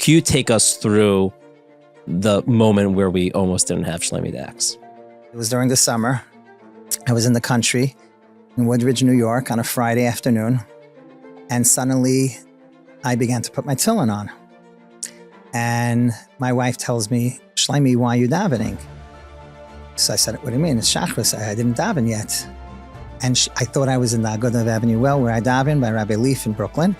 Can you take us through the moment where we almost didn't have Shloime Dachs? It was during the summer. I was in the country in Woodridge, New York on a Friday afternoon. And suddenly I began to put my tehillim on. And my wife tells me, Shloime, why are you davening? So I said, what do you mean? It's Shachris. I didn't daven yet. And I thought I was in the Agudav Avenue Well, where I daven by Rabbi Lease in Brooklyn.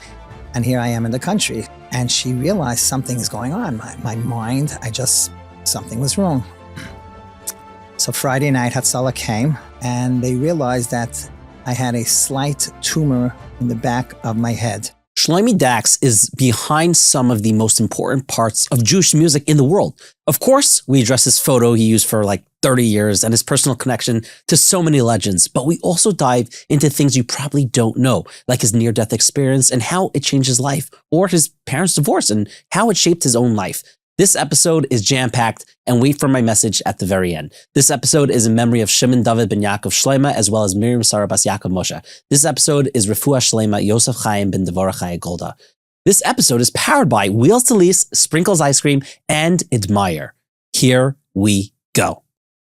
And here I am in the country. And she realized something is going on. My mind, something was wrong. So Friday night, Hatzalah came, and they realized that I had a slight tumor in the back of my head. Shloime Dachs is behind some of the most important parts of Jewish music in the world. Of course, we address his photo he used for like 30 years and his personal connection to so many legends, but we also dive into things you probably don't know, like his near-death experience and how it changed his life, or his parents' divorce and how it shaped his own life. This episode is jam-packed, and wait for my message at the very end. This episode is in memory of Shimon David ben Yaakov Shloime, as well as Miriam Sarah bas Yaakov Moshe. This episode is Refuah Shleima Yosef Chaim ben Devorah Chaya Golda. This episode is powered by Wheels to Lease, Sprinkles Ice Cream, and Admire. Here we go.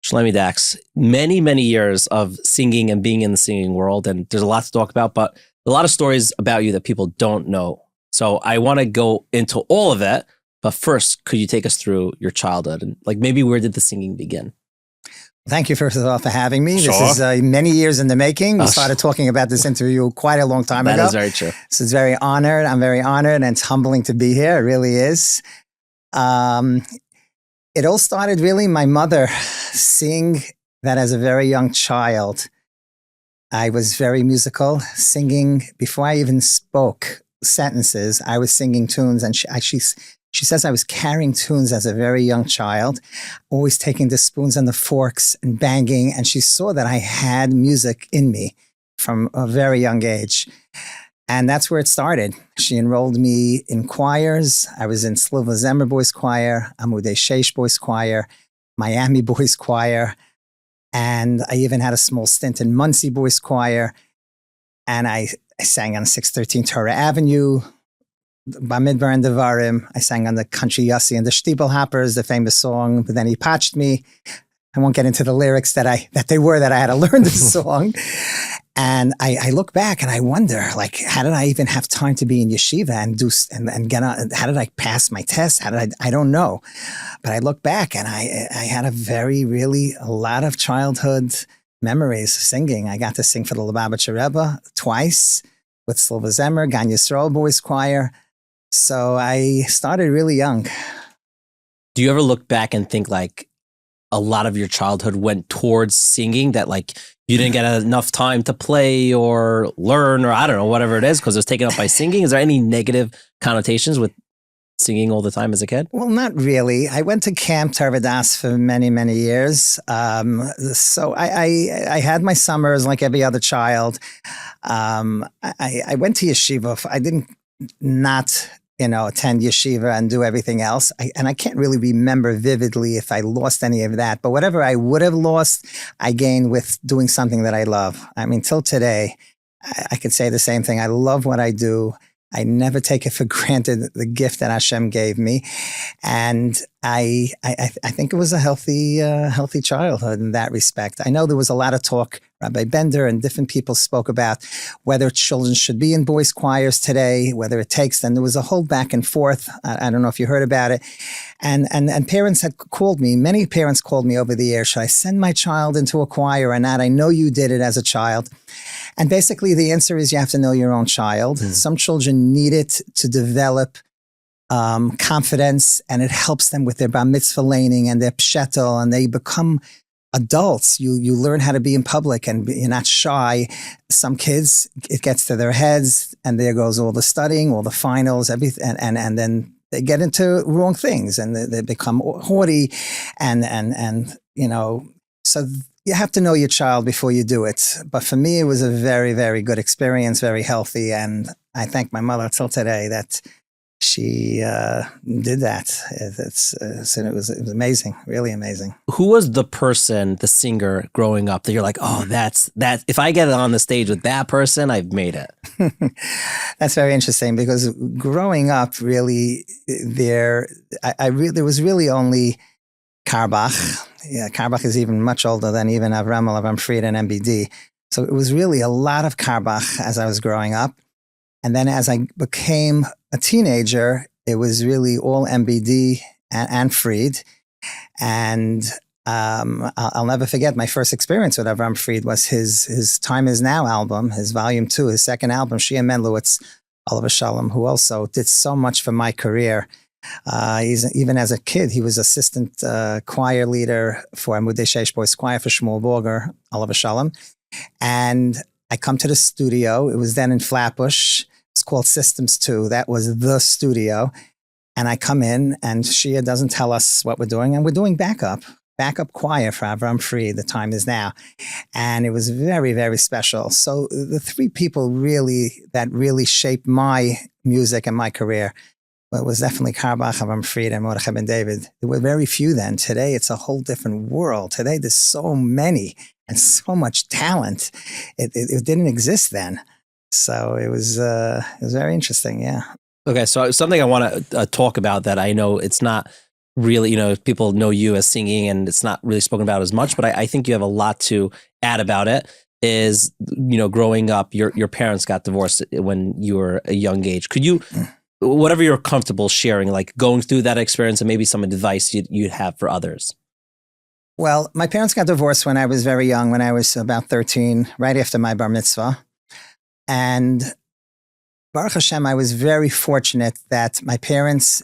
Shloime Dachs, many, many years of singing and being in the singing world, and there's a lot to talk about, but a lot of stories about you that people don't know. So I want to go into all of it. But first, could you take us through your childhood and like maybe where did the singing begin? Thank you, first of all, for having me. Sure. This is many years in the making. We started talking about this interview quite a long time ago. That is very true. This is very honored. I'm very honored, and it's humbling to be here. It really is. It all started really, my mother seeing that as a very young child. I was very musical, singing. Before I even spoke sentences, I was singing tunes, and she says I was carrying tunes as a very young child, always taking the spoons and the forks and banging. And she saw that I had music in me from a very young age. And that's where it started. She enrolled me in choirs. I was in Slova Zemer Boys Choir, Amudei Sheish Boys Choir, Miami Boys Choir. And I even had a small stint in Muncie Boys Choir. And I sang on 613 Torah Avenue, Bamidbar and Devarim. I sang on the Country Yossi and the Stiebel Hoppers, the famous song, But Then He Patched Me. I won't get into the lyrics that I had to learn this song. And I look back and I wonder, like, how did I even have time to be in yeshiva and get on? How did I pass my test? I don't know. But I look back and I had a lot of childhood memories of singing. I got to sing for the Lubavitcher Rebbe twice with Slova Zemer, Gan Yisrael Boys Choir. So I started really young. Do you ever look back and think like a lot of your childhood went towards singing, that like you didn't get enough time to play or learn or I don't know, whatever it is, because it was taken up by singing? Is there any negative connotations with singing all the time as a kid? Well, not really. I went to Camp Tarvadas for many, many years. So I had my summers like every other child. I went to yeshiva. I didn't not attend yeshiva and do everything else. And I can't really remember vividly if I lost any of that. But whatever I would have lost, I gained with doing something that I love. I mean, till today, I could say the same thing. I love what I do. I never take it for granted, the gift that Hashem gave me. And I think it was a healthy childhood in that respect. I know there was a lot of talk. Rabbi Bender and different people spoke about whether children should be in boys' choirs today, whether it takes them. There was a whole back and forth. I don't know if you heard about it. And parents had called me. Many parents called me over the years. Should I send my child into a choir or not? I know you did it as a child. And basically the answer is you have to know your own child. Some children need it to develop confidence, and it helps them with their bar mitzvah laning and their pshetel, and they become adults. You learn how to be in public and you're not shy. Some kids, it gets to their heads, and there goes all the studying, all the finals, everything, and then they get into wrong things and they become haughty, and so you have to know your child before you do it. But for me, it was a very, very good experience, very healthy, and I thank my mother till today that she did that. So it was amazing, really amazing. Who was the person, the singer growing up that you're like, oh, that's that. If I get on the stage with that person, I've made it. That's very interesting because growing up, really, there was really only Karbach. Yeah, Karbach is even much older than even Avram Fried and MBD. So it was really a lot of Karbach as I was growing up. And then as I became a teenager, it was really all MBD and Fried. And I'll never forget my first experience with Avram Fried was his Time Is Now album, his volume 2, his second album, Shia Menlowitz, Oliver Shalom, who also did so much for my career. Even as a kid, he was assistant choir leader for Amudei Sheish Boys Choir for Shmuel Borger, Oliver Shalom. And I come to the studio. It was then in Flatbush. It's called Systems 2. That was the studio. And I come in and Shia doesn't tell us what we're doing. And we're doing backup choir for Avram Fried, The Time Is Now. And it was very, very special. So the three people that really shaped my music and my career, it was definitely Karbach, Avram Fried, and Mordechai Ben David. There were very few then. Today, it's a whole different world. Today, there's so many and so much talent. It didn't exist then. So it was very interesting, yeah. Okay, so something I want to talk about that I know it's not really, people know you as singing and it's not really spoken about as much, but I think you have a lot to add about it, is, growing up, your parents got divorced when you were a young age. Could you, whatever you're comfortable sharing, like going through that experience and maybe some advice you'd have for others? Well, my parents got divorced when I was very young, when I was about 13, right after my bar mitzvah. And Baruch Hashem, I was very fortunate that my parents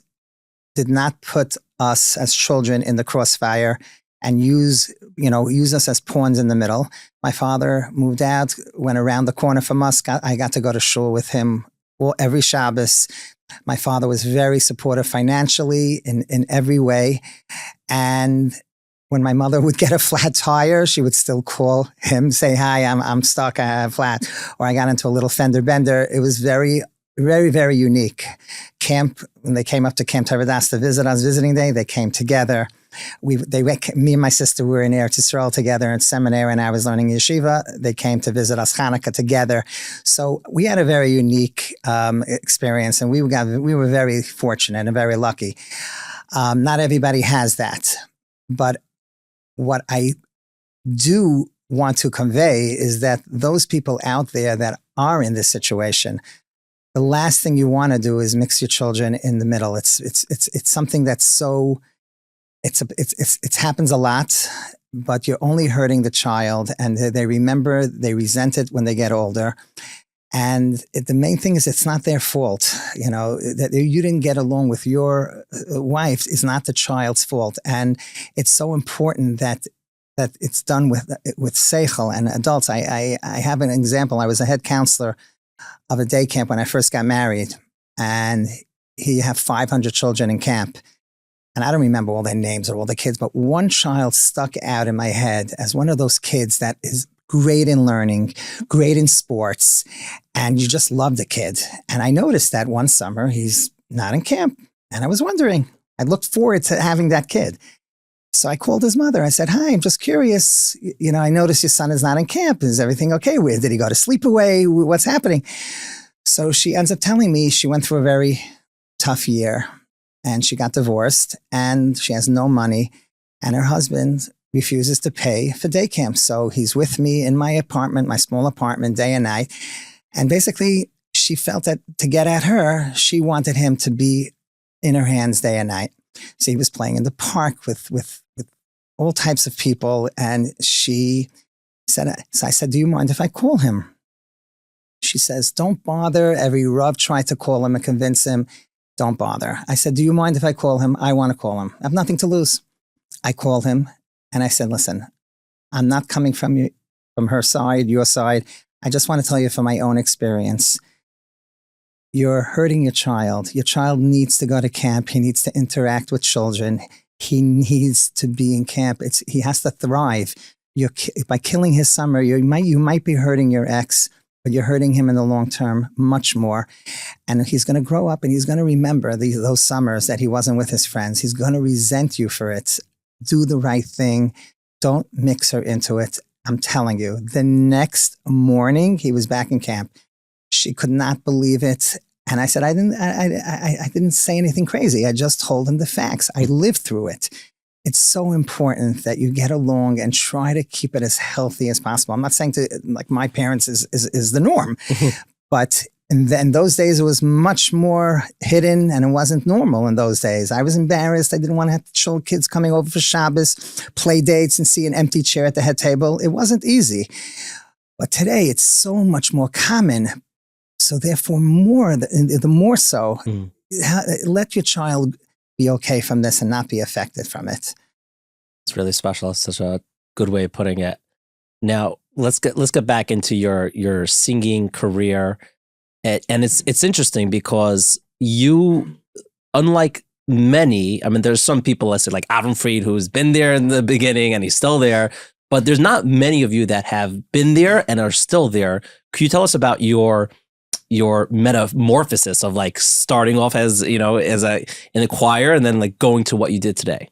did not put us as children in the crossfire and use us as pawns in the middle. My father moved out, went around the corner from us. I got to go to shul with him every Shabbos. My father was very supportive financially in every way. And when my mother would get a flat tire, she would still call him, say, hi, I'm stuck, I have flat. Or I got into a little fender bender. It was very, very, very unique. Camp, when they came up to Camp Taradas to visit us, visiting day, they came together. Me and my sister were in Eretz Yisrael together in seminary, and I was learning Yeshiva. They came to visit us Hanukkah together. So we had a very unique experience, and we were very fortunate and very lucky. Not everybody has that. But what I do want to convey is that those people out there that are in this situation, the last thing you want to do is mix your children in the middle. It's something that's so, it happens a lot, but you're only hurting the child, and they resent it when they get older. And the main thing is it's not their fault. That you didn't get along with your wife is not the child's fault. And it's so important that it's done with seichel and adults. I have an example. I was a head counselor of a day camp when I first got married, and he had 500 children in camp. And I don't remember all their names or all the kids, but one child stuck out in my head as one of those kids that is great in learning, great in sports, and you just love the kid. And I noticed that one summer he's not in camp, and I was wondering, I looked forward to having that kid. So I called his mother. I said, hi, I'm just curious. I noticed your son is not in camp. Is everything okay? Where did he go to sleepaway? What's happening? So she ends up telling me she went through a very tough year, and she got divorced, and she has no money, and her husband refuses to pay for day camp. So he's with me in my apartment, my small apartment, day and night. And basically, she felt that to get at her, she wanted him to be in her hands day and night. So he was playing in the park with all types of people. And she said, so I said, do you mind if I call him? She says, don't bother. Every Rav tried to call him and convince him. Don't bother. I said, do you mind if I call him? I want to call him. I have nothing to lose. I called him. And I said, listen, I'm not coming from her side, your side. I just want to tell you from my own experience. You're hurting your child. Your child needs to go to camp. He needs to interact with children. He needs to be in camp. He has to thrive. By killing his summer, you might be hurting your ex, but you're hurting him in the long term much more. And he's going to grow up and he's going to remember those summers that he wasn't with his friends. He's going to resent you for it. Do the right thing. Don't mix her into it. I'm telling you, the next morning he was back in camp. She could not believe it. And I said, I didn't say anything crazy. I just told him the facts. I lived through it. It's so important that you get along and try to keep it as healthy as possible. I'm not saying like my parents is the norm, but in those days it was much more hidden and it wasn't normal in those days. I was embarrassed. I didn't want to have to show kids coming over for Shabbos, play dates and see an empty chair at the head table. It wasn't easy. But today it's so much more common. So therefore the more so, let your child be okay from this and not be affected from it. It's really special. It's such a good way of putting it. Now let's get back into your singing career, and it's interesting because you, unlike many, I mean, there's some people, let's say like Avram Fried, who's been there in the beginning and he's still there, but there's not many of you that have been there and are still there. Could you tell us about your metamorphosis of like starting off as, in a choir and then like going to what you did today?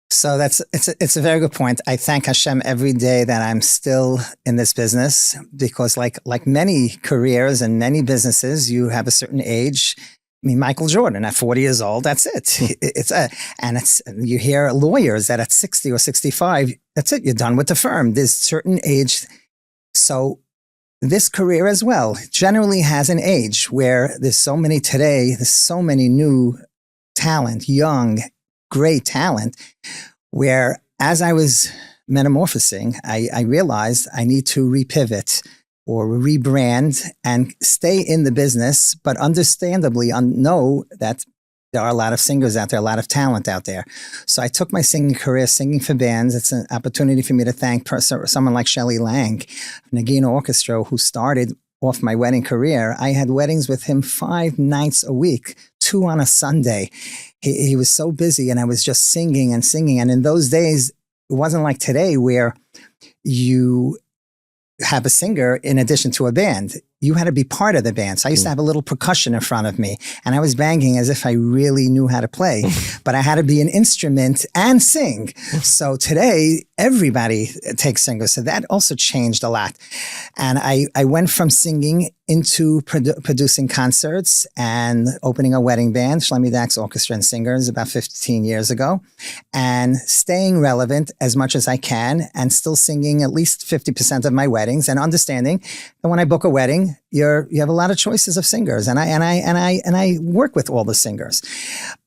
So it's a very good point. I thank Hashem every day that I'm still in this business because like many careers and many businesses, you have a certain age. I mean, Michael Jordan at 40 years old, that's it. You hear lawyers that at 60 or 65, that's it. You're done with the firm. There's certain age. So this career as well generally has an age where there's so many new talent, young, great talent, where as I was metamorphosing, I realized I need to repivot or rebrand and stay in the business, but understandably know that there are a lot of singers out there, a lot of talent out there. So I took my singing career, singing for bands. It's an opportunity for me to thank someone like Shelley Lang, Nagina Orchestra, who started off my wedding career. I had weddings with him 5 nights a week, 2 on a Sunday. He was so busy and I was just singing and singing. And in those days, it wasn't like today where you have a singer in addition to a band. You had to be part of the band. So I used to have a little percussion in front of me and I was banging as if I really knew how to play, but I had to be an instrument and sing. So today, everybody takes singers. So that also changed a lot. And I went from singing into producing concerts and opening a wedding band, Shloime Dachs Orchestra and Singers, about 15 years ago, and staying relevant as much as I can and still singing at least 50% of my weddings and understanding that when I book a wedding, you have a lot of choices of singers, and I work with all the singers,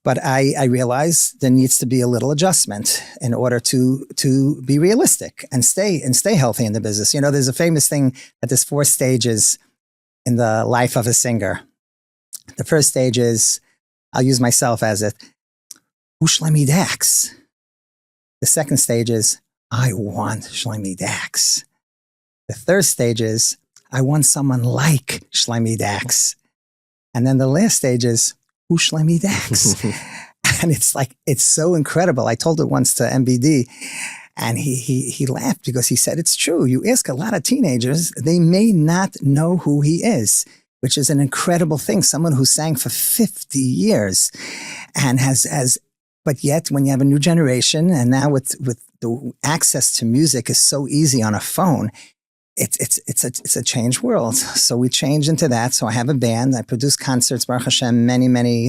but I realize there needs to be a little adjustment in order to be realistic and stay healthy in the business. There's a famous thing that there's 4 stages in the life of a singer. The first stage is, I'll use myself as it, Shloime Dachs. The second stage is, I want Shloime Dachs. The third stage is, I want someone like Shloime Dachs. And then the last stage is, Shloime Dachs. And it's so incredible. I told it once to MBD and he laughed because he said, it's true. You ask a lot of teenagers, they may not know who he is, which is an incredible thing. Someone who sang for 50 years and but yet when you have a new generation and now with the access to music is so easy on a phone, it's a changed world. So we change into that. So I have a band. I produce concerts, Baruch Hashem, many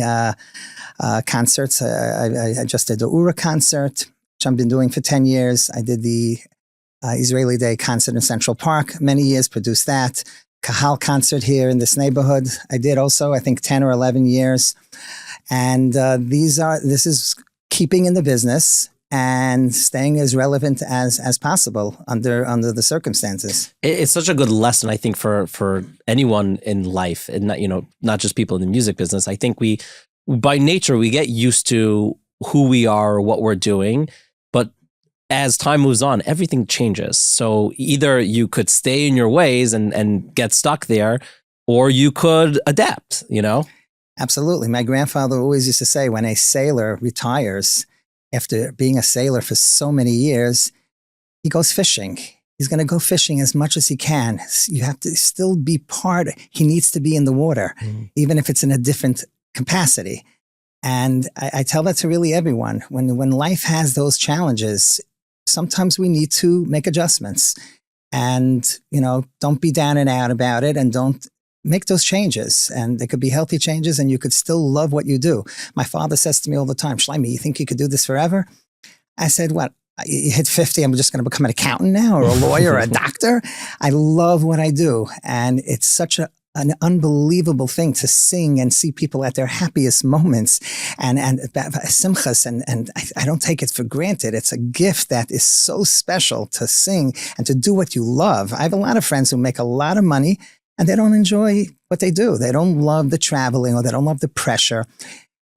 concerts. I just did the Ura concert, which I've been doing for 10 years. I did the Israeli Day concert in Central Park many years, produced that. Kahal concert here in this neighborhood. I did also, I think, 10 or 11 years. And this is keeping in the business and staying as relevant as possible under the circumstances. It's such a good lesson, I think, for anyone in life, and not just people in the music business. I think we, by nature, we get used to who we are, what we're doing, but as time moves on, everything changes. So either you could stay in your ways and get stuck there, or you could adapt. Absolutely. My grandfather always used to say, when a sailor retires, after being a sailor for so many years, he goes fishing. He's going to go fishing as much as he can. You have to still be part. He needs to be in the water, even if it's in a different capacity. And I tell that to really everyone. When life has those challenges, sometimes we need to make adjustments. And, don't be down and out about it, and don't make those changes. And they could be healthy changes, and you could still love what you do. My father says to me all the time, Shloime, you think you could do this forever? I said, what? You hit 50, I'm just going to become an accountant now, or a lawyer, or a doctor. I love what I do. And it's such an unbelievable thing to sing and see people at their happiest moments and simchas. And I don't take it for granted. It's a gift that is so special to sing and to do what you love. I have a lot of friends who make a lot of money and they don't enjoy what they do. They don't love the traveling, or they don't love the pressure,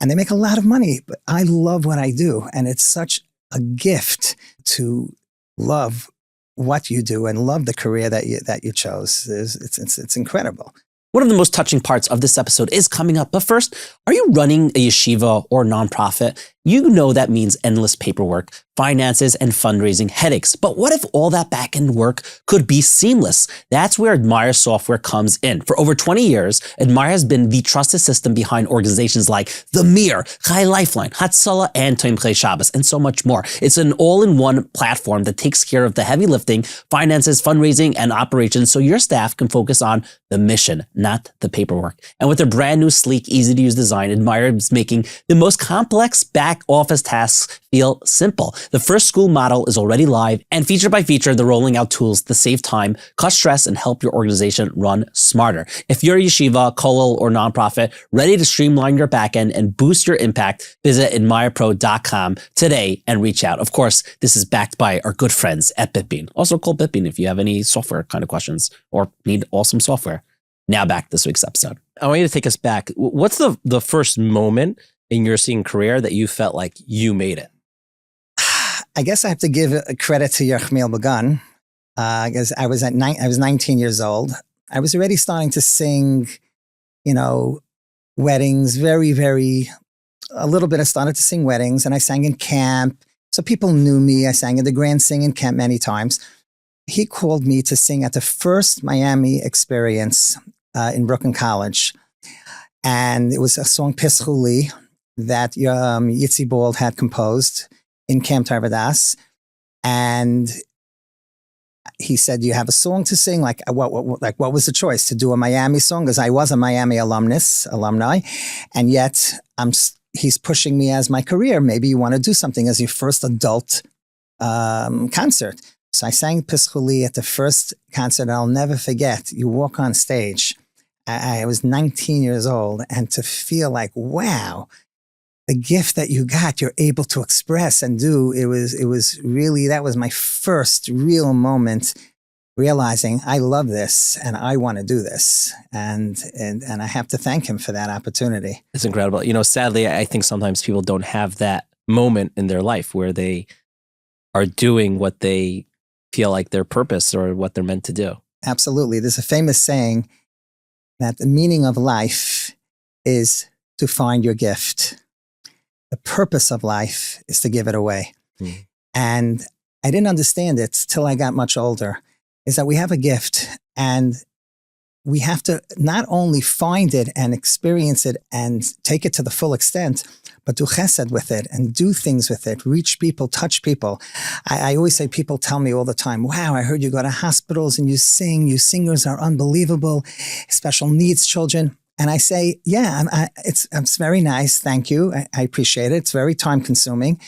and they make a lot of money. But I love what I do. And it's such a gift to love what you do and love the career that you chose. It's incredible. One of the most touching parts of this episode is coming up. But first, are you running a yeshiva or nonprofit? You know that means endless paperwork, finances, and fundraising headaches. But what if all that back-end work could be seamless? That's where Admire software comes in. For over 20 years, Admire has been the trusted system behind organizations like The Mir, Chai Lifeline, Hatzalah, and Tomchei Shabbos, and so much more. It's an all-in-one platform that takes care of the heavy lifting, finances, fundraising, and operations, so your staff can focus on the mission, not the paperwork. And with their brand new, sleek, easy-to-use design, Admire is making the most complex back office tasks feel simple. The first school model is already live, and feature by feature, they're rolling out tools to save time, cut stress, and help your organization run smarter. If you're a yeshiva, kollel, or nonprofit ready to streamline your backend and boost your impact, visit admirepro.com today and reach out. Of course, this is backed by our good friends at BitBean. Also call BitBean if you have any software kind of questions or need awesome software. Now back to this week's episode. I want you to take us back. What's the first moment in your singing career that you felt like you made it? I guess I have to give a credit to Yerchmiel Begun, because I was 19 years old. I was already starting to sing, weddings, a little bit. I started to sing weddings, and I sang in camp. So people knew me. I sang in the Grand Singing Camp many times. He called me to sing at the first Miami experience in Brooklyn College. And it was a song, Pischuli, that Yitzi Bald had composed in Camp Tarvadas. And he said, you have a song to sing? What was the choice? To do a Miami song? Because I was a Miami alumni. And yet he's pushing me as my career. Maybe you want to do something as your first adult concert. So I sang Pischuli at the first concert. I'll never forget. You walk on stage. I was 19 years old, and to feel like, wow, the gift that you got, you're able to express and do. It was really, that was my first real moment realizing I love this and I want to do this. And I have to thank him for that opportunity. It's incredible. Sadly, I think sometimes people don't have that moment in their life where they are doing what they feel like their purpose or what they're meant to do. Absolutely. There's a famous saying that the meaning of life is to find your gift. The purpose of life is to give it away. Mm. And I didn't understand it till I got much older, is that we have a gift and we have to not only find it and experience it and take it to the full extent, but do chesed with it and do things with it, reach people, touch people. I always say, people tell me all the time, wow, I heard you go to hospitals and you sing, you singers are unbelievable, special needs children. And I say, yeah, it's very nice, thank you, I appreciate it, it's very time consuming.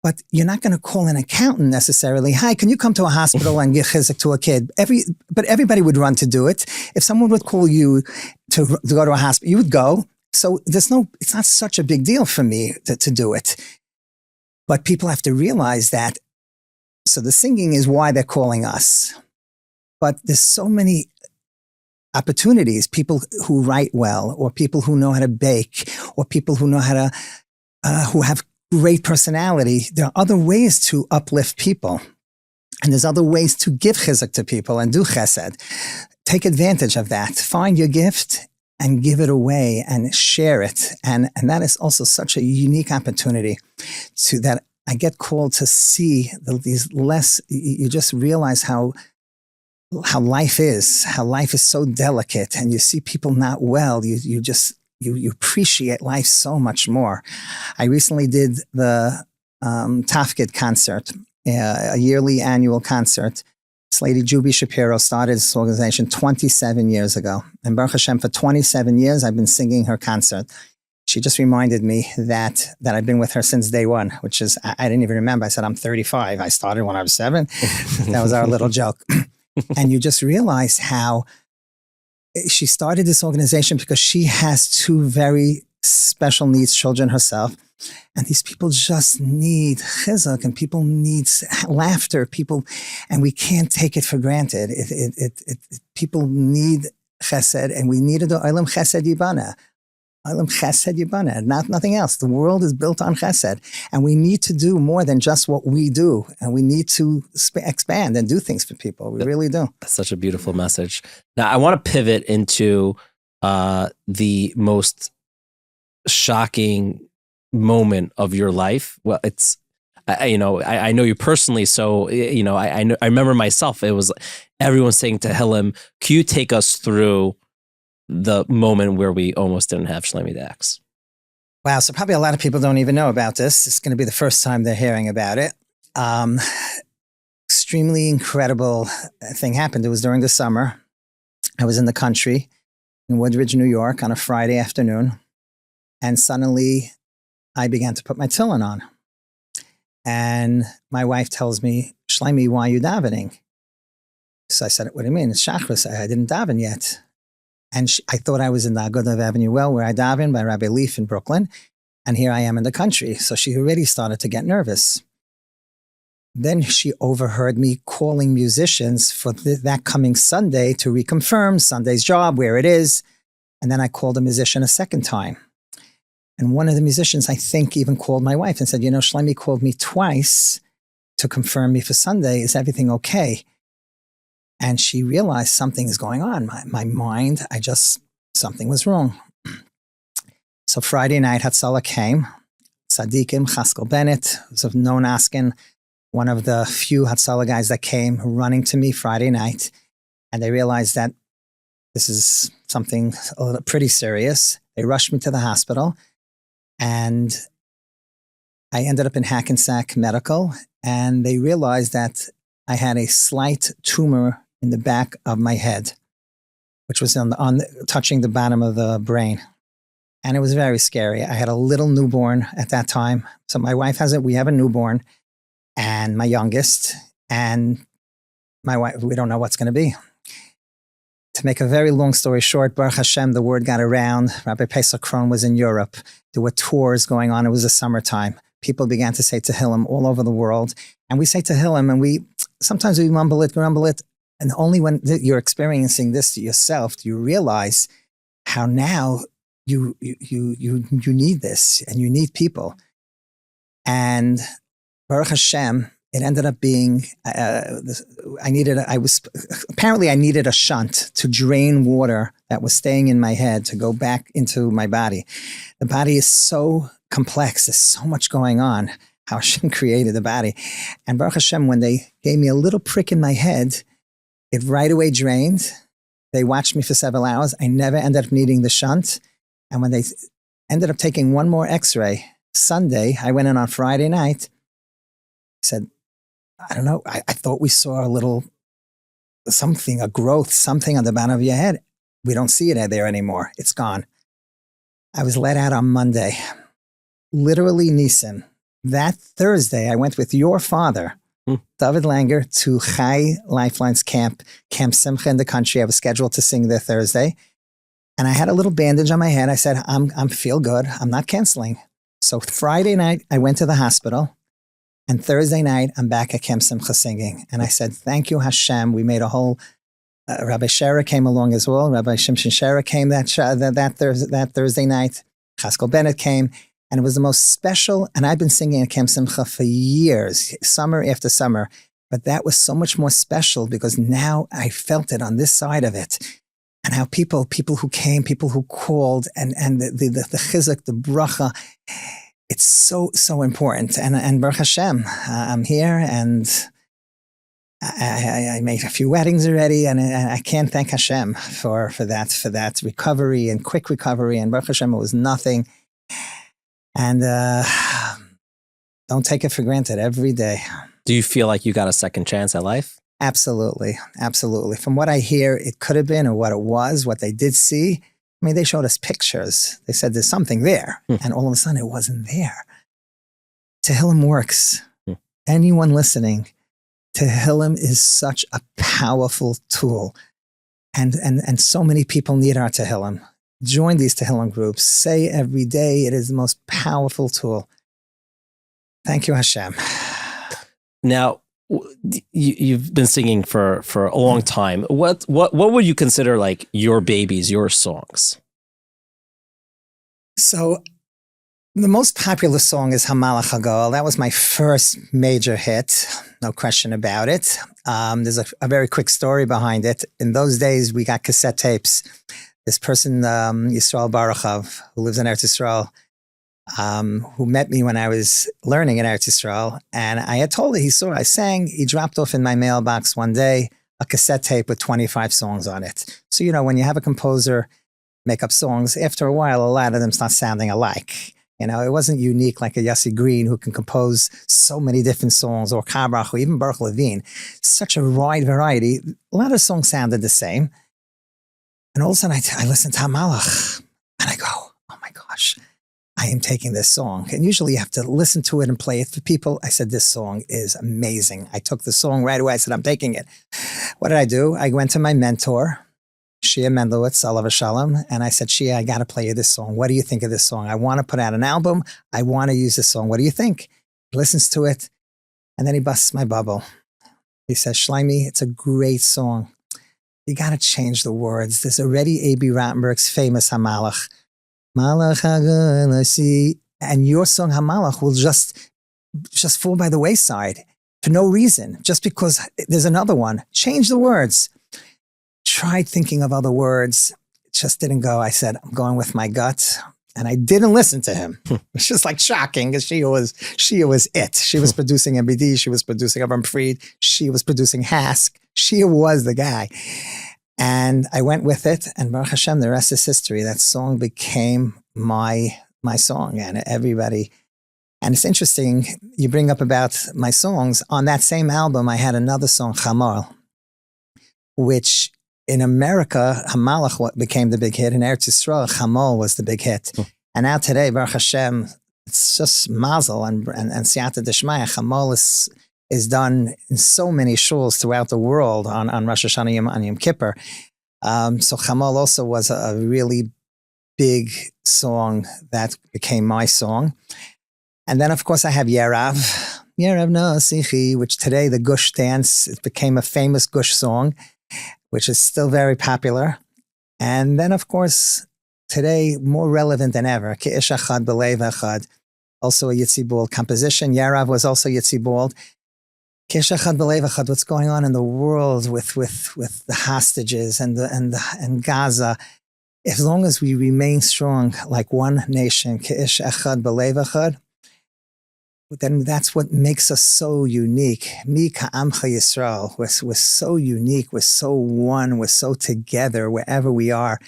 But you're not going to call an accountant necessarily. Hi, can you come to a hospital and give chizuk to a kid? But everybody would run to do it. If someone would call you to go to a hospital, you would go. So it's not such a big deal for me to do it. But people have to realize that. So the singing is why they're calling us. But there's so many opportunities, people who write well, or people who know how to bake, or people who know how to, who have great personality. There are other ways to uplift people. And there's other ways to give chizuk to people and do chesed. Take advantage of that. Find your gift and give it away and share it. And that is also such a unique opportunity that I get called to see these less, you just realize how life is so delicate, and you see people not well, you appreciate life so much more. I recently did the Tafkid concert, a yearly annual concert. This lady, Juby Shapiro, started this organization 27 years ago. And Baruch Hashem, for 27 years, I've been singing her concert. She just reminded me that I've been with her since day one, which is, I didn't even remember. I said, I'm 35. I started when I was 7. That was our little joke. And you just realize how she started this organization because she has 2 very special needs children herself. And these people just need chizuk, and people need laughter. And we can't take it for granted. People need chesed, and we need the olam chesed yibana. Olam chesed yibana, nothing else. The world is built on chesed, and we need to do more than just what we do. And we need to expand and do things for people. We really do. That's such a beautiful message. Now, I want to pivot into the most shocking moment of your life. Well, it's, I know you personally, so, I remember myself, it was everyone saying tehillim. Can you take us through the moment where we almost didn't have Shloime Dachs? Wow, so probably a lot of people don't even know about this. It's going to be the first time they're hearing about it. Extremely incredible thing happened. It was during the summer. I was in the country in Woodridge, New York on a Friday afternoon, and suddenly I began to put my tehillim on. And my wife tells me, Shloime, why are you davening? So I said, what do you mean? It's Shachris. I didn't daven yet. And I thought I was in the Agudav Avenue Well, where I daven by Rabbi Lease in Brooklyn. And here I am in the country. So she already started to get nervous. Then she overheard me calling musicians for that coming Sunday to reconfirm Sunday's job, where it is. And then I called a musician a second time. And one of the musicians, I think, even called my wife and said, Shloime called me twice to confirm me for Sunday. Is everything okay? And she realized something is going on. My mind, something was wrong. So Friday night, Hatzalah came. Tzaddikim, Chaskel Bennett, was of known asking, one of the few Hatzalah guys that came running to me Friday night. And they realized that this is something pretty serious. They rushed me to the hospital. And I ended up in Hackensack Medical, and they realized that I had a slight tumor in the back of my head, which was touching the bottom of the brain. And it was very scary. I had a little newborn at that time. So my wife we have a newborn, and my youngest, and my wife, we don't know what's going to be. To make a very long story short, Baruch Hashem, the word got around. Rabbi Pesach Kron was in Europe. There were tours going on. It was the summertime. People began to say tehillim all over the world. And we say tehillim, and sometimes we mumble it, grumble it. And only when you're experiencing this yourself do you realize how now you need this, and you need people. And Baruch Hashem, it ended up being, I needed a shunt to drain water that was staying in my head to go back into my body. The body is so complex. There's so much going on, how Hashem created the body. And Baruch Hashem, when they gave me a little prick in my head, it right away drained. They watched me for several hours. I never ended up needing the shunt. And when they ended up taking one more x-ray, Sunday, I went in on Friday night, said, I don't know, I thought we saw a growth, something on the bottom of your head. We don't see it there anymore. It's gone. I was let out on Monday. Literally, Nisan. That Thursday, I went with your father, David Langer, to Chai Lifeline's Camp Simcha in the country. I was scheduled to sing there Thursday. And I had a little bandage on my head. I said, I'm feel good. I'm not canceling. So Friday night, I went to the hospital. And Thursday night, I'm back at Camp Simcha singing. And I said, thank you, Hashem. We made a whole, Rabbi Shera came along as well. Rabbi Shimshon Shera came that Thursday night. Chaskel Bennett came. And it was the most special. And I've been singing at Camp Simcha for years, summer after summer. But that was so much more special because now I felt it on this side of it. And how people who came, people who called, and the chizuk, the bracha, it's so, so important. And Baruch Hashem, I'm here, and I made a few weddings already, and I can't thank Hashem for that recovery and quick recovery. And Baruch Hashem, it was nothing. And don't take it for granted every day. Do you feel like you got a second chance at life? Absolutely. Absolutely. From what I hear, it could have been, or what it was, what they did see. I mean, they showed us pictures. They said there's something there. And all of a sudden it wasn't there. Tehillim works. Anyone listening, tehillim is such a powerful tool. And so many people need our tehillim. Join these tehillim groups. Say every day, it is the most powerful tool. Thank you, Hashem. Now, you've been singing for a long time. What would you consider like your babies, your songs? So the most popular song is Hamalach Hagol. That was my first major hit, no question about it. There's a very quick story behind it. In those days, we got cassette tapes. This person, Yisrael Baruchov, who lives in Eretz Yisrael, who met me when I was learning in Eretz Yisrael. And I had told her, I sang, he dropped off in my mailbox one day a cassette tape with 25 songs on it. So, when you have a composer make up songs, after a while, a lot of them start sounding alike. It wasn't unique like a Yossi Green who can compose so many different songs, or Kabrach, or even Baruch Levine. Such a wide variety. A lot of songs sounded the same. And all of a sudden I listen to Hamalach and I go, oh my gosh, I am taking this song. And usually you have to listen to it and play it for people. I said, this song is amazing. I took the song right away. I said, I'm taking it. What did I do? I went to my mentor, Shia Mendelowitz, Alav Shalom, and I said, Shia, I got to play you this song. What do you think of this song? I want to put out an album. I want to use this song. What do you think? He listens to it, and then he busts my bubble. He says, Shloime, it's a great song. You got to change the words. There's already A.B. Rottenberg's famous Hamalach. Malach HaGanasi, and your song Hamalach will just fall by the wayside for no reason, just because there's another one. Change the words. Tried thinking of other words. It just didn't go. I said, I'm going with my gut. And I didn't listen to him. It's just like shocking, because she was it. She was producing MBD. She was producing Avram Fried. She was producing Hask. She was the guy. And I went with it. And Baruch Hashem, the rest is history. That song became my song. And everybody. And it's interesting, you bring up about my songs. On that same album, I had another song, Chamor, which in America, Hamalach became the big hit. In Eretz Yisrael, Chamor was the big hit. And now today, Baruch Hashem, it's just mazel and siyata d'shmaya. Chamor is done in so many shuls throughout the world on Rosh Hashanah and Yom Kippur. So Chamor also was a really big song that became my song. And then, of course, I have Yerav Nasichi, which today the Gush dance, it became a famous Gush song, which is still very popular. And then, of course, today, more relevant than ever, Ke'ish Echad B'Lev Echad, also a Yitzibul composition. Yerav was also Yitzibul. Ke'ish Echad B'Lev Echad, what's going on in the world with the hostages and Gaza. As long as we remain strong like one nation, Ke'ish Echad B'Lev Echad, then that's what makes us so unique. Mi ka'amcha Yisrael. We're so unique. We're so one. We're so together wherever we are.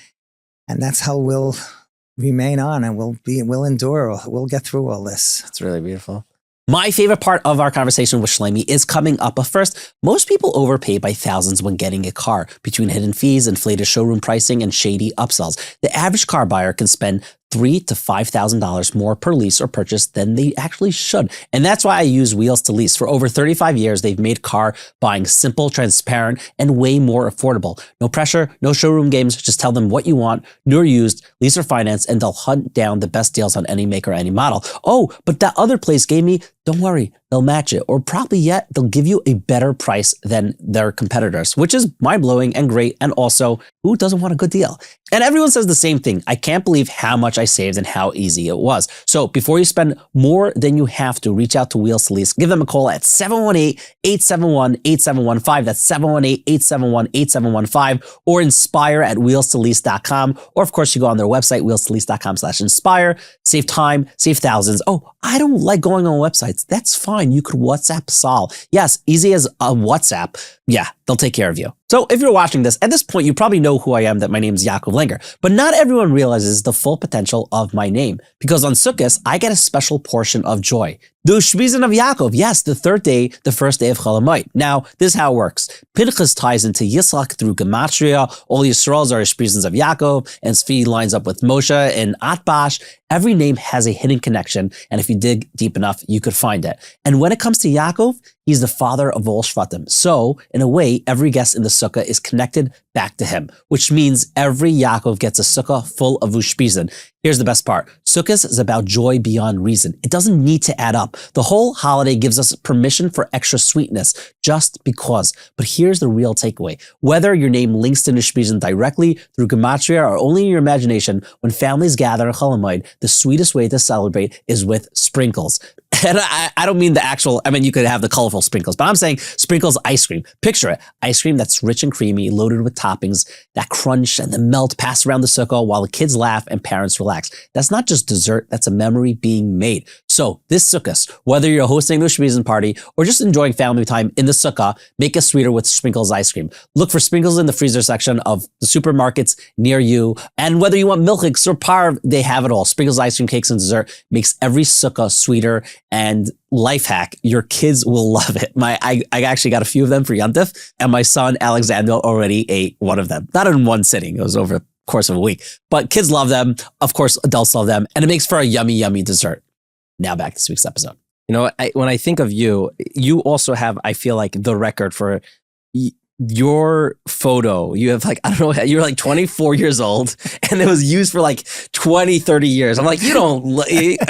And that's how we'll remain on, and we'll endure. We'll get through all this. It's really beautiful. My favorite part of our conversation with Shloime is coming up. But first, most people overpay by thousands when getting a car. Between hidden fees, inflated showroom pricing, and shady upsells, the average car buyer can spend $3,000 to $5,000 more per lease or purchase than they actually should. And that's why I use Wheels to Lease. For over 35 years, they've made car buying simple, transparent, and way more affordable. No pressure, no showroom games. Just tell them what you want, new or used, lease or finance, and they'll hunt down the best deals on any maker, any model. Oh, but that other place gave me don't worry, they'll match it. Or probably yet, they'll give you a better price than their competitors, which is mind-blowing and great. And also, who doesn't want a good deal? And everyone says the same thing. I can't believe how much I saved and how easy it was. So before you spend more than you have to, reach out to Wheels to Lease. Give them a call at 718-871-8715. That's 718-871-8715, or inspire@wheelstolease.com. Or of course, you go on their website, wheelstolease.com/inspire. Save time, save thousands. Oh, I don't like going on websites. That's fine. You could WhatsApp Sol. Yes, easy as a WhatsApp. Yeah, they'll take care of you. So if you're watching this, at this point, you probably know who I am, that my name is Yaakov Langer. But not everyone realizes the full potential of my name. Because on Sukkot, I get a special portion of joy. The Ushpizin of Yaakov, yes, the third day, the first day of Cholamoid. Now, this is how it works. Pinchas ties into Yitzchak through Gematria. All Yisraels are Ushpizins of Yaakov, and Svi lines up with Moshe and Atbash. Every name has a hidden connection, and if you dig deep enough, you could find it. And when it comes to Yaakov, he's the father of all Shvatim. So, in a way, every guest in the Sukkah is connected back to him, which means every Yaakov gets a Sukkah full of Ushpizin. Here's the best part. Sukkot is about joy beyond reason. It doesn't need to add up. The whole holiday gives us permission for extra sweetness just because. But here's the real takeaway. Whether your name links to Ushpizin directly through Gematria or only in your imagination, when families gather in Cholamoid, the sweetest way to celebrate is with sprinkles. And I don't mean the actual, I mean, you could have the colorful sprinkles, but I'm saying sprinkles ice cream. Picture it. Ice cream that's rich and creamy, loaded with toppings that crunch and the melt pass around the Sukkah while the kids laugh and parents relax. That's not just dessert, that's a memory being made. So this Sukkot, whether you're hosting the Ushpizin party or just enjoying family time in the Sukkah, make it sweeter with sprinkles ice cream. Look for sprinkles in the freezer section of the supermarkets near you. And whether you want milkshakes or parv, they have it all. Sprinkles ice cream, cakes, and dessert makes every Sukkah sweeter. And life hack, your kids will love it. I actually got a few of them for Yontif, and my son Alexander already ate one of them. Not in one sitting, it was over the course of a week. But kids love them. Of course, adults love them. And it makes for a yummy, yummy dessert. Now back to this week's episode. You know, when I think of you, you also have, I feel like, the record for your photo. You have like, I don't know, you're like 24 years old and it was used for like 20, 30 years. I'm like, you don't,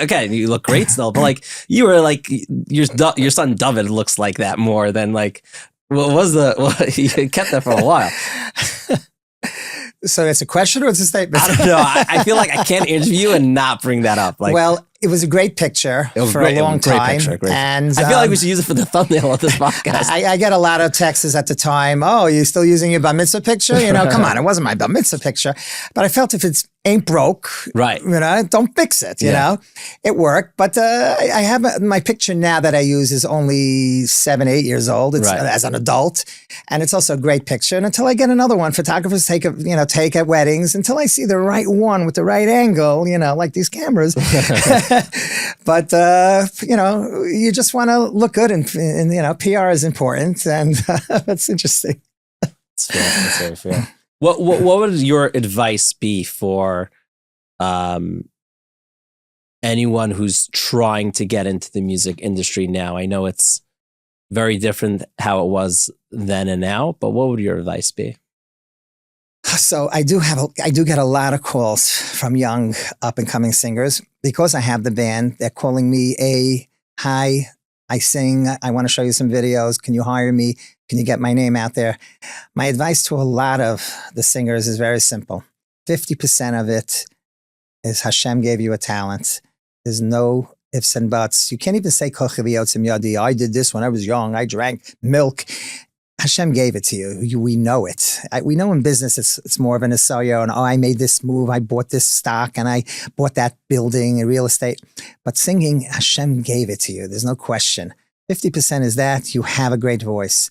okay, you look great still, but like you were like, your son David looks like that more than like, you kept that for a while. So it's a question or it's a statement? I don't know. I feel like I can't interview you and not bring that up. Like, well, it was a great picture for a long time. And I feel like we should use it for the thumbnail of this podcast. I get a lot of texts at the time. Oh, you still using your bar mitzvah picture? You know, come on, it wasn't my bar mitzvah picture. But I felt if it's ain't broke, right? You know, don't fix it. You know, it worked. But I have my picture now that I use is only 7, 8 years old. It's as an adult, and it's also a great picture. And until I get another one, photographers take at weddings until I see the right one with the right angle. You know, like these cameras. But you just want to look good, and PR is important, and that's interesting. That's fair. That's very fair. What would your advice be for anyone who's trying to get into the music industry now? I know it's very different how it was then and now, but what would your advice be? So I do get a lot of calls from young up and coming singers because I have the band. They're calling me, hi, I sing. I want to show you some videos. Can you hire me? Can you get my name out there? My advice to a lot of the singers is very simple. 50% of it is Hashem gave you a talent. There's no ifs and buts. You can't even say, I did this when I was young. I drank milk. Hashem gave it to you. We know it. We know in business it's more of an asayo, and I made this move, I bought this stock, and I bought that building and real estate. But singing, Hashem gave it to you. There's no question. 50% is that you have a great voice.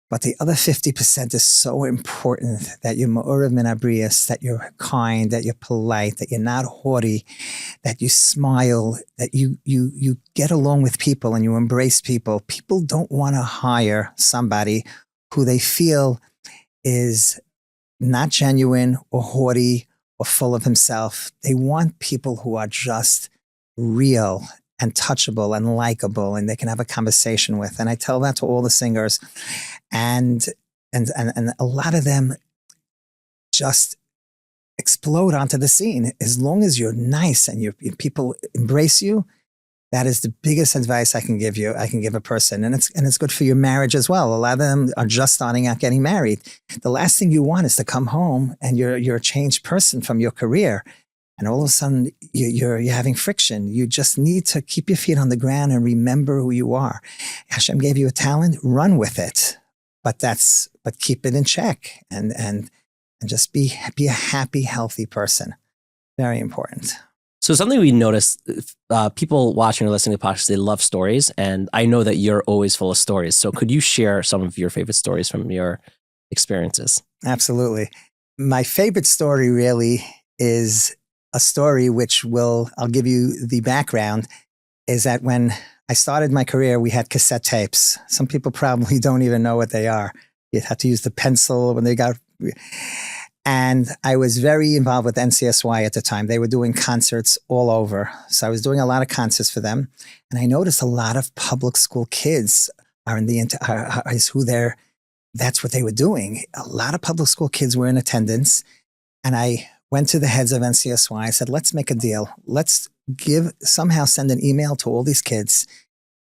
But the other 50% is so important, that you're ma'orav min habrios, that you're kind, that you're polite, that you're not haughty, that you smile, that you get along with people and you embrace people. People don't want to hire somebody who they feel is not genuine or haughty or full of himself. They want people who are just real and touchable and likable, and they can have a conversation with. And I tell that to all the singers. And a lot of them just explode onto the scene. As long as you're nice and people embrace you, That is the biggest advice I can give you. I can give a person, and it's good for your marriage as well. A lot of them are just starting out getting married. The last thing you want is to come home and you're a changed person from your career, and all of a sudden you're having friction. You just need to keep your feet on the ground and remember who you are. Hashem gave you a talent, run with it, but keep it in check and just be a happy, healthy person. Very important. So something we noticed, people watching or listening to podcasts, they love stories. And I know that you're always full of stories. So could you share some of your favorite stories from your experiences? Absolutely. My favorite story really is a story which I'll give you the background, is that when I started my career, we had cassette tapes. Some people probably don't even know what they are. You had to use the pencil when they got... And I was very involved with NCSY at the time. They were doing concerts all over. So I was doing a lot of concerts for them. And I noticed a lot of public school kids that's what they were doing. A lot of public school kids were in attendance. And I went to the heads of NCSY. I said, let's make a deal. Let's somehow send an email to all these kids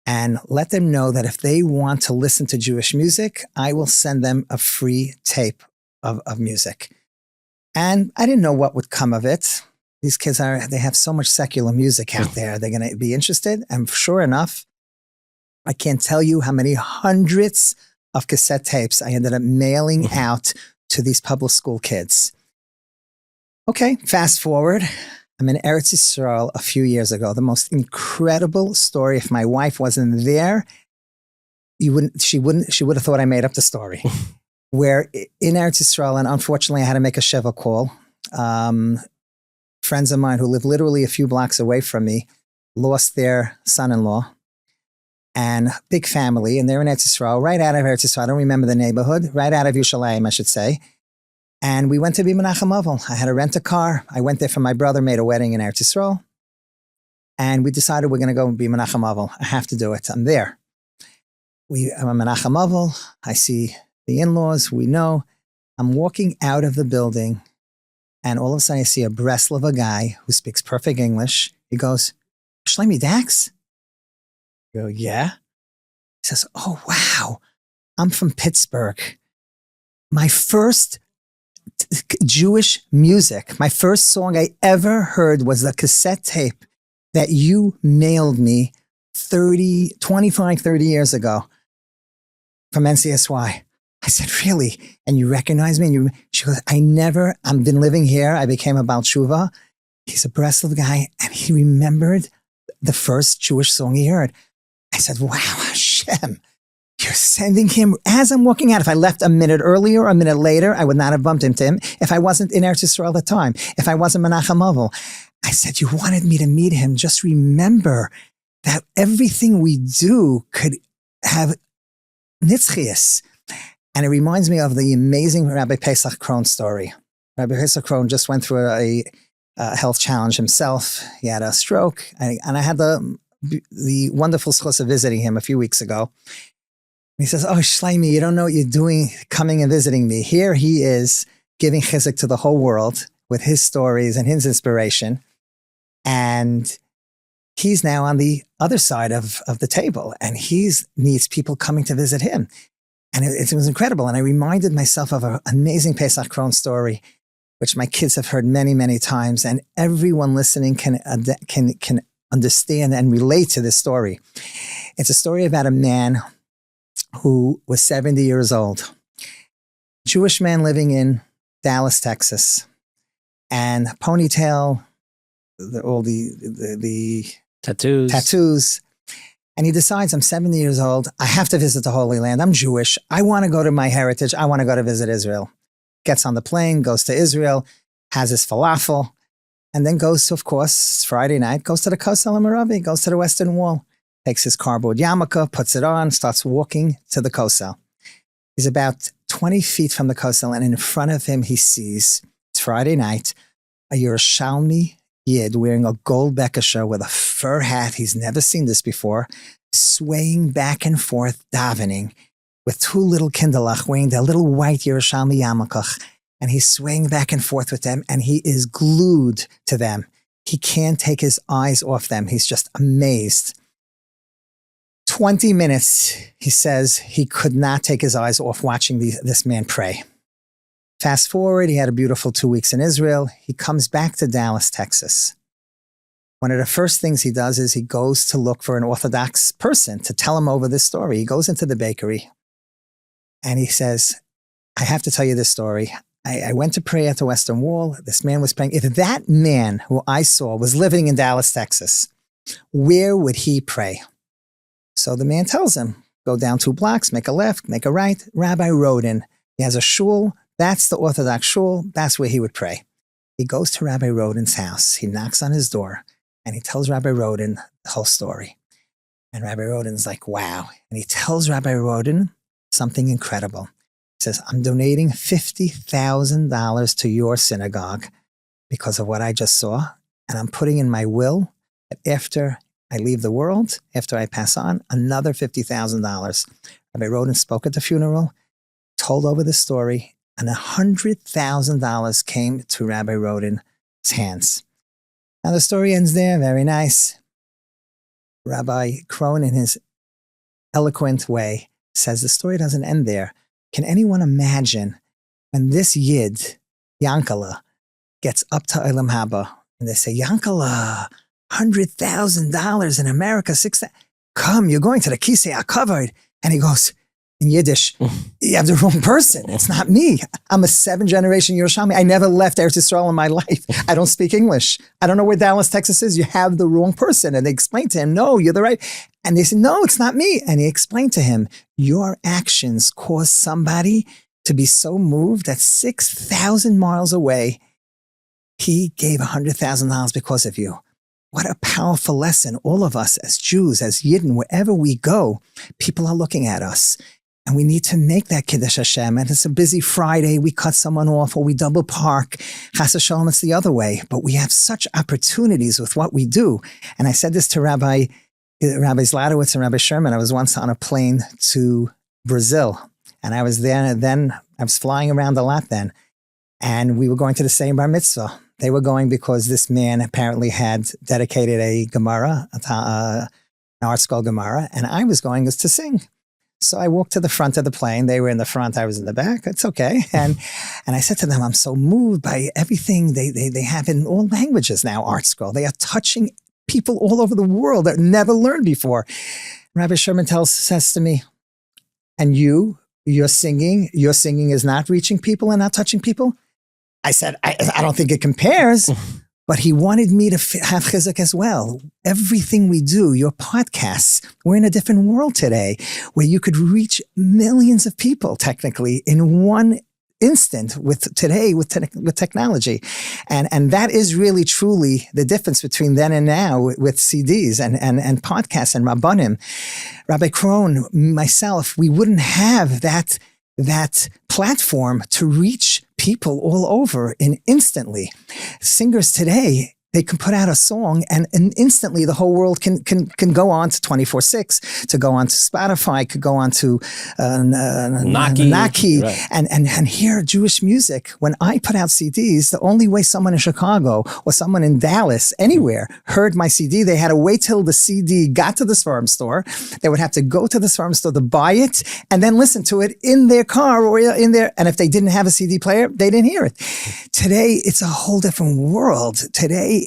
and let them know that if they want to listen to Jewish music, I will send them a free tape of music. And I didn't know what would come of it. These kids they have so much secular music out there. They're going to be interested. And sure enough, I can't tell you how many hundreds of cassette tapes I ended up mailing out to these public school kids. Okay, fast forward. I'm in Eretz Yisrael a few years ago. The most incredible story. If my wife wasn't there, she would have thought I made up the story. Where in Eretz Yisrael, and unfortunately I had to make a Sheva call. Friends of mine who live literally a few blocks away from me lost their son-in-law, and big family, and they're in Eretz Yisrael, right out of Eretz Yisrael. I don't remember the neighborhood, right out of Yerushalayim, I should say. And we went to be Menachem Avel. I had to rent a car. I went there for my brother, made a wedding in Eretz Yisrael. And we decided we're going to go and be Menachem Avel. I have to do it. I'm there. I'm a Menachem Avel. I see the in-laws, we know. I'm walking out of the building, and all of a sudden I see a Breslov guy who speaks perfect English. He goes, Shloime Dachs? I go, yeah. He says, oh, wow. I'm from Pittsburgh. My first Jewish music, my first song I ever heard was the cassette tape that you mailed me 25, 30 years ago from NCSY. I said, really? And you recognize me? And she goes, I've been living here. I became a Baal Tshuva. He's a Breslov guy. And he remembered the first Jewish song he heard. I said, wow, Hashem, you're sending him. As I'm walking out, if I left a minute earlier or a minute later, I would not have bumped into him. If I wasn't in Eretz Yisrael at the time, if I wasn't Menachem Avel, I said, you wanted me to meet him. Just remember that everything we do could have nitzchias. And it reminds me of the amazing Rabbi Pesach Krohn story. Rabbi Pesach Krohn just went through a health challenge himself. He had a stroke. And I had the wonderful schus of visiting him a few weeks ago. And he says, oh, Shloime, you don't know what you're doing coming and visiting me. Here he is giving chizuk to the whole world with his stories and his inspiration. And he's now on the other side of the table, and he needs people coming to visit him. And it was incredible. And I reminded myself of an amazing Pesach Krohn story, which my kids have heard many, many times. And everyone listening can understand and relate to this story. It's a story about a man who was 70 years old, Jewish man living in Dallas, Texas, and ponytail, all the tattoos. And he decides, I'm 70 years old. I have to visit the Holy Land. I'm Jewish. I want to go to my heritage. I want to go to visit Israel. Gets on the plane, goes to Israel, has his falafel, and then goes to, of course, Friday night, goes to the Kosel Maravi, goes to the Western Wall, takes his cardboard yarmulke, puts it on, starts walking to the Kosel. He's about 20 feet from the Kosel, and in front of him, he sees, it's Friday night, a Yerushalmi Yid wearing a gold bekasher with a fur hat. He's never seen this before, swaying back and forth, davening, with two little kinderlach wearing their little white Yerushalmi yarmulke, and he's swaying back and forth with them, and he is glued to them. He can't take his eyes off them. He's just amazed. 20 minutes, he says, he could not take his eyes off watching this man pray. Fast forward, he had a beautiful 2 weeks in Israel. He comes back to Dallas, Texas. One of the first things he does is he goes to look for an Orthodox person to tell him over this story. He goes into the bakery and he says, I have to tell you this story. I went to pray at the Western Wall. This man was praying. If that man who I saw was living in Dallas, Texas, where would he pray? So the man tells him, go down 2 blocks, make a left, make a right. Rabbi Rodin, he has a shul. That's the Orthodox shul. That's where he would pray. He goes to Rabbi Rodin's house. He knocks on his door and he tells Rabbi Rodin the whole story. And Rabbi Rodin's like, wow. And he tells Rabbi Rodin something incredible. He says, I'm donating $50,000 to your synagogue because of what I just saw. And I'm putting in my will that after I leave the world, after I pass on, another $50,000. Rabbi Rodin spoke at the funeral, told over the story, and $100,000 came to Rabbi Rodin's hands. Now the story ends there, very nice. Rabbi Krohn, in his eloquent way, says the story doesn't end there. Can anyone imagine when this Yid, Yankala, gets up to Olam Haba and they say, Yankala, $100,000 in America, come, you're going to the Kisei HaKavod. And he goes, in Yiddish, you have the wrong person. It's not me. I'm a 7th-generation Yerushalmi. I never left Eretz Yisrael in my life. I don't speak English. I don't know where Dallas, Texas is. You have the wrong person. And they explained to him, no, you're the right. And they said, no, it's not me. And he explained to him, your actions caused somebody to be so moved that 6,000 miles away, he gave $100,000 because of you. What a powerful lesson. All of us as Jews, as Yidden, wherever we go, people are looking at us. And we need to make that Kiddush Hashem. And it's a busy Friday. We cut someone off or we double park. Chas v'shalom, it's the other way. But we have such opportunities with what we do. And I said this to Rabbi Zlotowitz and Rabbi Sherman. I was once on a plane to Brazil. And I was there. And then I was flying around a lot then. And we were going to the same bar mitzvah. They were going because this man apparently had dedicated a Gemara, an art school Gemara. And I was going to sing. So I walked to the front of the plane. They were in the front. I was in the back. It's okay. And I said to them, I'm so moved by everything they have in all languages now, art school. They are touching people all over the world that never learned before. Rabbi Sherman says to me, and your singing is not reaching people and not touching people? I said, I don't think it compares. But he wanted me to have chizuk as well. Everything we do, your podcasts, we're in a different world today where you could reach millions of people technically in one instant with technology. And that is really truly the difference between then and now with CDs and podcasts and Rabbanim. Rabbi Krohn, myself, we wouldn't have that platform to reach people all over instantly. Singers today, they can put out a song and instantly the whole world can go on to 24/6, to go on to Spotify, could go on to Naki right. and hear Jewish music. When I put out CDs, the only way someone in Chicago or someone in Dallas, anywhere, heard my CD, they had to wait till the CD got to the frum store. They would have to go to the frum store to buy it and then listen to it in their car or in their, and if they didn't have a CD player, they didn't hear it. Today, it's a whole different world. Today,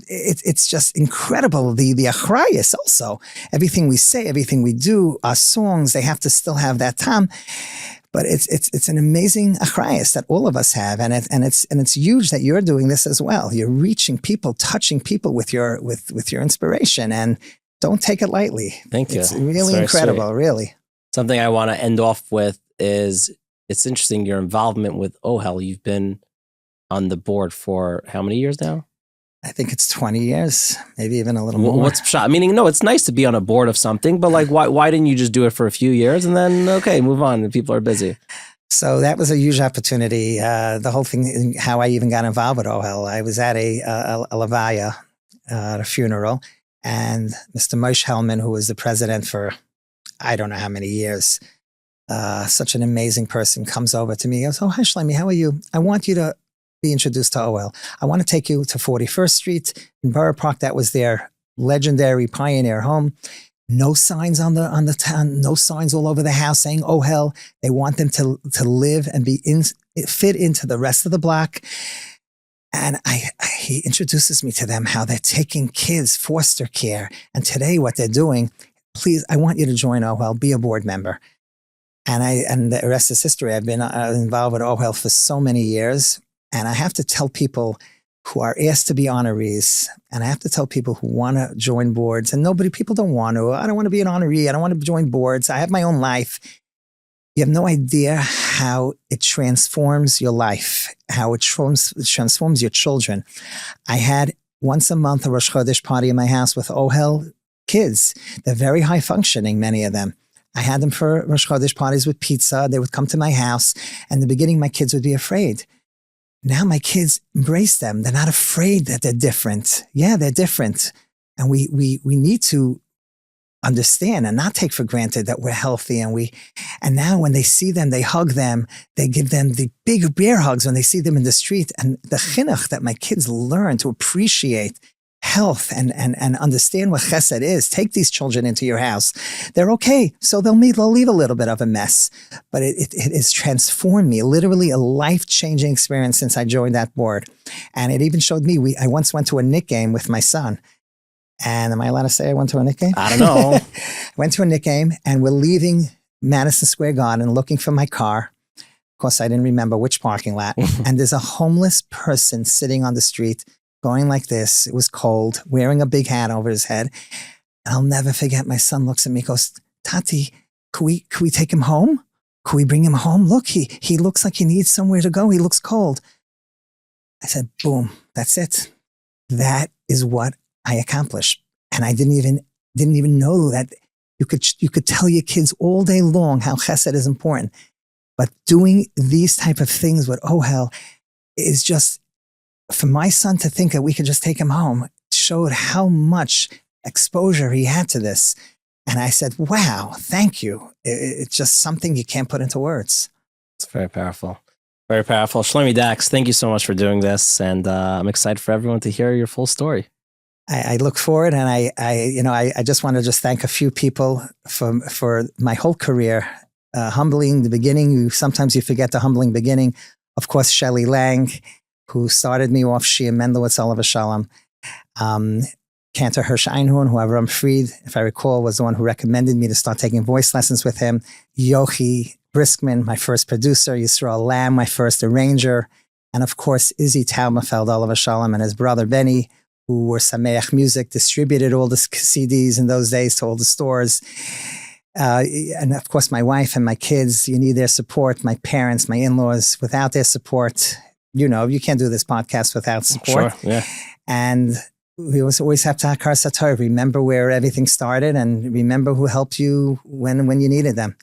it's just incredible. The achrayus also. Everything we say, everything we do, our songs, they have to still have that time. But it's an amazing achrayus that all of us have, and it's huge that you're doing this as well. You're reaching people, touching people with your inspiration, and don't take it lightly. Thank you. It's really incredible, sweet. Really. Something I want to end off with is it's interesting your involvement with OHEL. You've been on the board for how many years now? I think it's 20 years, maybe even a little more. What's shot? Meaning, no, it's nice to be on a board of something, but like, why didn't you just do it for a few years and then, okay, move on and people are busy? So that was a huge opportunity. The whole thing, how I even got involved with OHEL, I was at a levaya, a funeral, and Mr. Moshe Hellman, who was the president for I don't know how many years, such an amazing person, comes over to me. He goes, oh, hi, Shloime, how are you? I want you to be introduced to OL. I want to take you to 41st Street in Borough Park. That was their legendary pioneer home. No signs on the town, no signs all over the house saying, oh, hell. They want them to live and fit into the rest of the block. And he introduces me to them, how they're taking kids, foster care. And today what they're doing, please, I want you to join OHEL, be a board member. And the rest is history. I've been involved with OHEL for so many years. And I have to tell people who are asked to be honorees, and I have to tell people who want to join boards, and people don't want to. I don't want to be an honoree. I don't want to join boards. I have my own life. You have no idea how it transforms your life, how it transforms your children. I had once a month a Rosh Chodesh party in my house with OHEL kids. They're very high functioning, many of them. I had them for Rosh Chodesh parties with pizza. They would come to my house. And in the beginning, my kids would be afraid. Now my kids embrace them. They're not afraid that they're different. Yeah, they're different. And we need to understand and not take for granted that we're healthy. And now when they see them, they hug them. They give them the big bear hugs when they see them in the street. And the chinuch that my kids learn to appreciate health and understand what chesed is. Take these children into your house. They're okay. So they'll leave a little bit of a mess, but it has transformed me, literally a life-changing experience since I joined that board. And it even showed me, I once went to a Knick game with my son. And am I allowed to say I went to a Knick game? I don't know. I went to a Knick game and we're leaving Madison Square Garden looking for my car. Of course, I didn't remember which parking lot. And there's a homeless person sitting on the street going like this. It was cold, wearing a big hat over his head. And I'll never forget, my son looks at me, goes, Tati, can we take him home? Can we bring him home? Look, he looks like he needs somewhere to go. He looks cold. I said, boom, that's it. That is what I accomplished. And I didn't even know that you could tell your kids all day long how chesed is important. But doing these type of things with OHEL is just, for my son to think that we could just take him home, showed how much exposure he had to this. And I said, wow, thank you. It's just something you can't put into words. It's very powerful. Very powerful. Shloime Dachs, thank you so much for doing this. And I'm excited for everyone to hear your full story. I look forward, and I just want to thank a few people for my whole career. Humbling the beginning. Sometimes you forget the humbling beginning. Of course, Shelley Lang, who started me off, Shia Mendelowitz, Oliver Shalom. Cantor Hirsch Einhorn, who Avram Fried, if I recall, was the one who recommended me to start taking voice lessons with him. Yochi Briskman, my first producer. Yisrael Lamb, my first arranger. And of course, Izzy Taubmefeld, Oliver Shalom, and his brother Benny, who were Sameach Music, distributed all the CDs in those days to all the stores. And of course, my wife and my kids, you need their support. My parents, my in-laws, without their support, you can't do this podcast without support. Sure, yeah. And we always have to hakar satov, remember where everything started and remember who helped you when you needed them.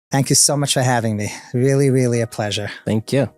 Thank you so much for having me. Really, really a pleasure. Thank you.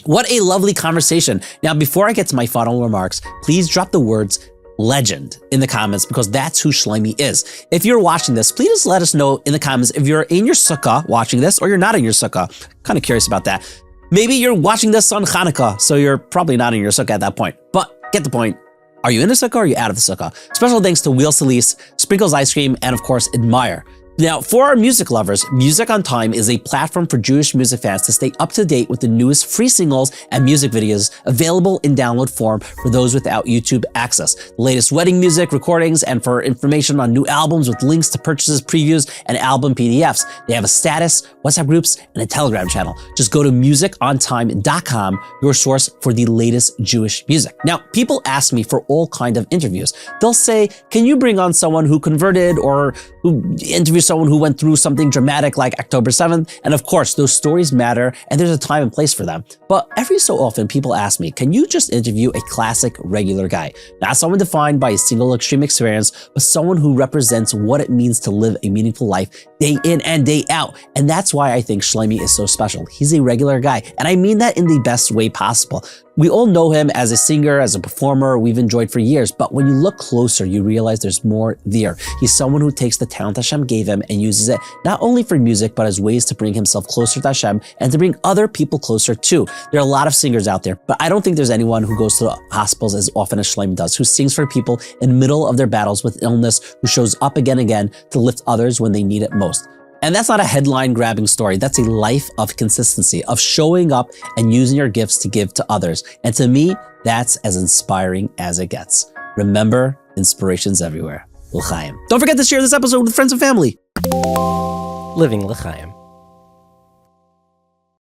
What a lovely conversation. Now, before I get to my final remarks, please drop the words legend in the comments, because that's who Shloime is. If you're watching this, please let us know in the comments if you're in your Sukkah watching this or you're not in your Sukkah. Kind of curious about that. Maybe you're watching this on Hanukkah, so you're probably not in your Sukkah at that point. But get the point. Are you in the Sukkah or are you out of the Sukkah? Special thanks to Lease, Sprinkles Ice Cream, and of course, Admire. Now, for our music lovers, Music on Time is a platform for Jewish music fans to stay up to date with the newest free singles and music videos available in download form for those without YouTube access. The latest wedding music, recordings, and for information on new albums with links to purchases, previews, and album PDFs. They have a status, WhatsApp groups, and a Telegram channel. Just go to musicontime.com, your source for the latest Jewish music. Now, people ask me for all kinds of interviews. They'll say, can you bring on someone who converted or who interview someone who went through something dramatic like October 7th? And of course, those stories matter and there's a time and place for them. But every so often, people ask me, can you just interview a classic regular guy? Not someone defined by a single extreme experience, but someone who represents what it means to live a meaningful life day in and day out. And that's why I think Shloime is so special. He's a regular guy. And I mean that in the best way possible. We all know him as a singer, as a performer, we've enjoyed for years, but when you look closer, you realize there's more there. He's someone who takes the talent Hashem gave him and uses it not only for music, but as ways to bring himself closer to Hashem and to bring other people closer too. There are a lot of singers out there, but I don't think there's anyone who goes to the hospitals as often as Shloime does, who sings for people in the middle of their battles with illness, who shows up again and again to lift others when they need it most. And that's not a headline grabbing story. That's a life of consistency, of showing up and using your gifts to give to others. And to me, that's as inspiring as it gets. Remember, inspiration's everywhere. L'chaim. Don't forget to share this episode with friends and family. Living L'chaim.